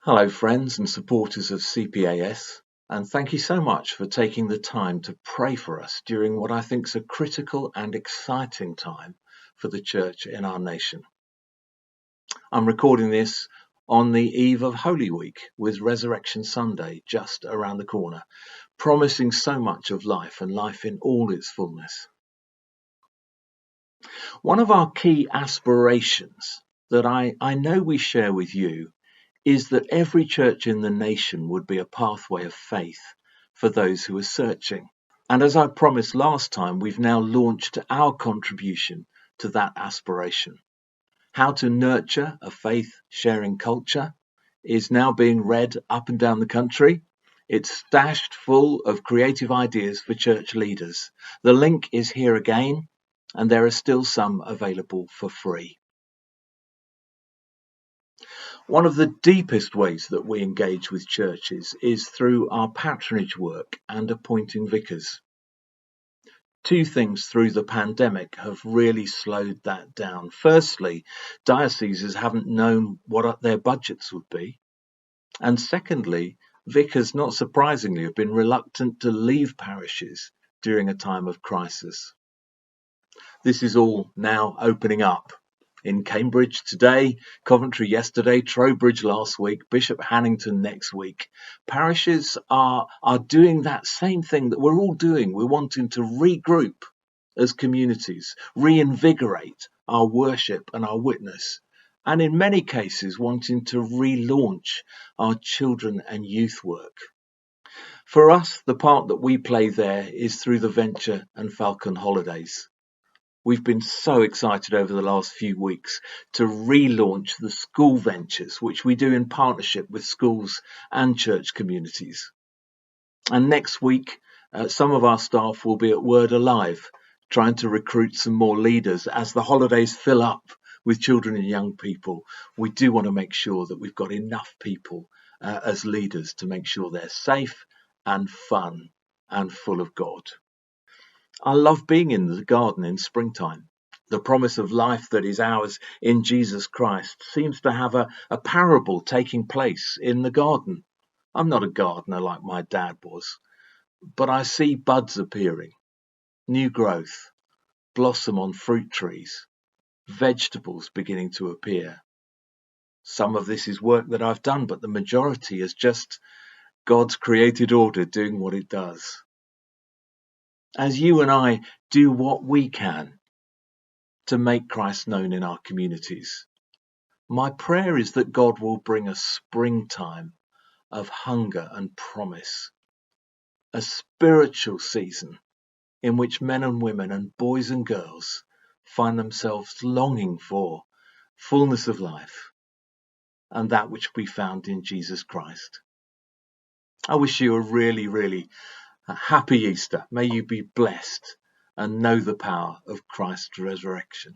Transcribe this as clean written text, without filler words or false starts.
Hello, friends and supporters of CPAS, and thank you so much for taking the time to pray for us during what I think is a critical and exciting time for the church in our nation. I'm recording this on the eve of Holy Week, with Resurrection Sunday just around the corner, promising so much of life and life in all its fullness. One of our key aspirations that I know we share with you is that every church in the nation would be a pathway of faith for those who are searching. And as I promised last time, we've now launched our contribution to that aspiration. How to Nurture a Faith-Sharing Culture is now being read up and down the country. It's stashed full of creative ideas for church leaders. The link is here again, and there are still some available for free. One of the deepest ways that we engage with churches is through our patronage work and appointing vicars. Two things through the pandemic have really slowed that down. Firstly, dioceses haven't known what their budgets would be. And secondly, vicars, not surprisingly, have been reluctant to leave parishes during a time of crisis. This is all now opening up. In Cambridge today, Coventry yesterday, Trowbridge last week, Bishop Hannington next week. Parishes are doing that same thing that we're all doing. We're wanting to regroup as communities, reinvigorate our worship and our witness, and in many cases wanting to relaunch our children and youth work. For us, the part that we play there is through the Venture and Falcon Holidays. We've been so excited over the last few weeks to relaunch the school ventures, which we do in partnership with schools and church communities. And next week, some of our staff will be at Word Alive, trying to recruit some more leaders as the holidays fill up with children and young people. We do want to make sure that we've got enough people as leaders to make sure they're safe and fun and full of God. I love being in the garden in springtime. The promise of life that is ours in Jesus Christ seems to have a parable taking place in the garden. I'm not a gardener like my dad was, but I see buds appearing, new growth, blossom on fruit trees, vegetables beginning to appear. Some of this is work that I've done, but the majority is just God's created order doing what it does. As you and I do what we can to make Christ known in our communities, my prayer is that God will bring a springtime of hunger and promise, a spiritual season in which men and women and boys and girls find themselves longing for fullness of life and that which we found in Jesus Christ. I wish you a really happy Easter. May you be blessed and know the power of Christ's resurrection.